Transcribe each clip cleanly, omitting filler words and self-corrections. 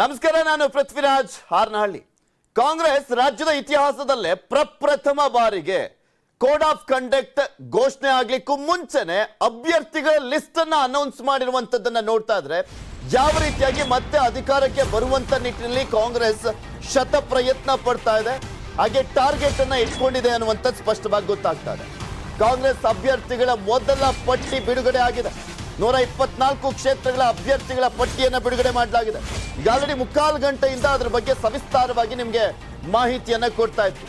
ನಮಸ್ಕಾರ, ನಾನು ಪೃಥ್ವಿರಾಜ್ ಹಾರ್ನಹಳ್ಳಿ. ಕಾಂಗ್ರೆಸ್ ರಾಜ್ಯದ ಇತಿಹಾಸದಲ್ಲೇ ಪ್ರಪ್ರಥಮ ಬಾರಿಗೆ ಕೋಡ್ ಆಫ್ ಕಂಡಕ್ಟ್ ಘೋಷಣೆ ಆಗ್ಲಿಕ್ಕೂ ಮುಂಚೆನೆ ಅಭ್ಯರ್ಥಿಗಳ ಲಿಸ್ಟ್ ಅನ್ನ ಅನೌನ್ಸ್ ಮಾಡಿರುವಂತದ್ದನ್ನ ನೋಡ್ತಾ ಇದ್ರೆ ಯಾವ ರೀತಿಯಾಗಿ ಮತ್ತೆ ಅಧಿಕಾರಕ್ಕೆ ಬರುವಂತ ನಿಟ್ಟಿನಲ್ಲಿ ಕಾಂಗ್ರೆಸ್ ಶತ ಪ್ರಯತ್ನ ಪಡ್ತಾ ಇದೆ, ಹಾಗೆ ಟಾರ್ಗೆಟ್ ಅನ್ನ ಇಟ್ಕೊಂಡಿದೆ ಅನ್ನುವಂಥದ್ದು ಸ್ಪಷ್ಟವಾಗಿ ಗೊತ್ತಾಗ್ತಾ ಇದೆ. ಕಾಂಗ್ರೆಸ್ ಅಭ್ಯರ್ಥಿಗಳ ಮೊದಲ ಪಟ್ಟಿ ಬಿಡುಗಡೆ ಆಗಿದೆ. 124 ಕ್ಷೇತ್ರಗಳ ಅಭ್ಯರ್ಥಿಗಳ ಪಟ್ಟಿಯನ್ನು ಬಿಡುಗಡೆ ಮಾಡಲಾಗಿದೆ. ಈಗ ಆಲ್ರೆಡಿ ಮುಕ್ಕಾಲು ಗಂಟೆಯಿಂದ ಅದರ ಬಗ್ಗೆ ಸವಿಸ್ತಾರವಾಗಿ ನಿಮಗೆ ಮಾಹಿತಿಯನ್ನ ಕೊಡ್ತಾ ಇತ್ತು.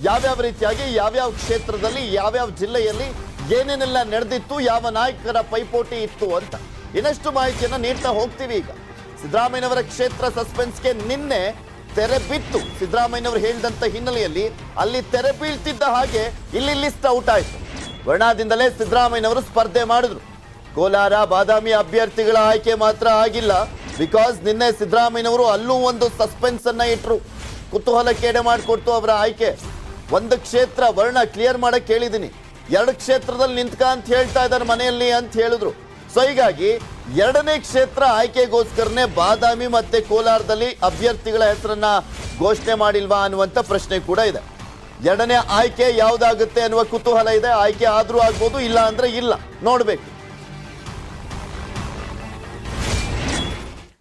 ಯಾವ್ಯಾವ ರೀತಿಯಾಗಿ ಯಾವ್ಯಾವ ಕ್ಷೇತ್ರದಲ್ಲಿ ಯಾವ್ಯಾವ ಜಿಲ್ಲೆಯಲ್ಲಿ ಏನೇನೆಲ್ಲ ನಡೆದಿತ್ತು, ಯಾವ ನಾಯಕರ ಪೈಪೋಟಿ ಇತ್ತು ಅಂತ ಇನ್ನಷ್ಟು ಮಾಹಿತಿಯನ್ನ ನೀಡ್ತಾ ಹೋಗ್ತೀವಿ. ಈಗ ಸಿದ್ದರಾಮಯ್ಯನವರ ಕ್ಷೇತ್ರ ಸಸ್ಪೆನ್ಸ್ಗೆ ನಿನ್ನೆ ತೆರೆ ಬಿತ್ತು. ಸಿದ್ದರಾಮಯ್ಯನವರು ಹೇಳಿದಂತ ಹಿನ್ನೆಲೆಯಲ್ಲಿ ಅಲ್ಲಿ ತೆರೆ ಬೀಳ್ತಿದ್ದ ಹಾಗೆ ಇಲ್ಲಿ ಲಿಸ್ಟ್ ಔಟ್ ಆಯ್ತು. ವರ್ಣಾದಿಂದಲೇ ಸಿದ್ದರಾಮಯ್ಯನವರು ಸ್ಪರ್ಧೆ ಮಾಡಿದ್ರು. ಕೋಲಾರ ಬಾದಾಮಿ ಅಭ್ಯರ್ಥಿಗಳ ಆಯ್ಕೆ ಮಾತ್ರ ಆಗಿಲ್ಲ. ಬಿಕಾಸ್ ನಿನ್ನೆ ಸಿದ್ದರಾಮಯ್ಯನವರು ಅಲ್ಲೂ ಒಂದು ಸಸ್ಪೆನ್ಸ್ ಅನ್ನ ಇಟ್ರು. ಕುತೂಹಲಕ್ಕೆ ಎಡೆ ಮಾಡಿಕೊಡ್ತು ಅವರ ಆಯ್ಕೆ. ಒಂದು ಕ್ಷೇತ್ರ ವರ್ಣ ಕ್ಲಿಯರ್ ಮಾಡಕ್ ಹೇಳಿದೀನಿ, 2 ಕ್ಷೇತ್ರದಲ್ಲಿ ನಿಂತ್ಕ ಅಂತ ಹೇಳ್ತಾ ಇದ್ದಾರೆ ಮನೆಯಲ್ಲಿ ಅಂತ ಹೇಳಿದ್ರು. ಸೊ ಹೀಗಾಗಿ 2ನೇ ಕ್ಷೇತ್ರ ಆಯ್ಕೆಗೋಸ್ಕರನೇ ಬಾದಾಮಿ ಮತ್ತೆ ಕೋಲಾರದಲ್ಲಿ ಅಭ್ಯರ್ಥಿಗಳ ಹೆಸರನ್ನ ಘೋಷಣೆ ಮಾಡಿಲ್ವಾ ಅನ್ನುವಂಥ ಪ್ರಶ್ನೆ ಕೂಡ ಇದೆ. 2ನೇ ಆಯ್ಕೆ ಯಾವ್ದಾಗುತ್ತೆ ಅನ್ನುವ ಕುತೂಹಲ ಇದೆ. ಆಯ್ಕೆ ಆದ್ರೂ ಆಗ್ಬೋದು, ಇಲ್ಲ ಅಂದ್ರೆ ಇಲ್ಲ, ನೋಡ್ಬೇಕು.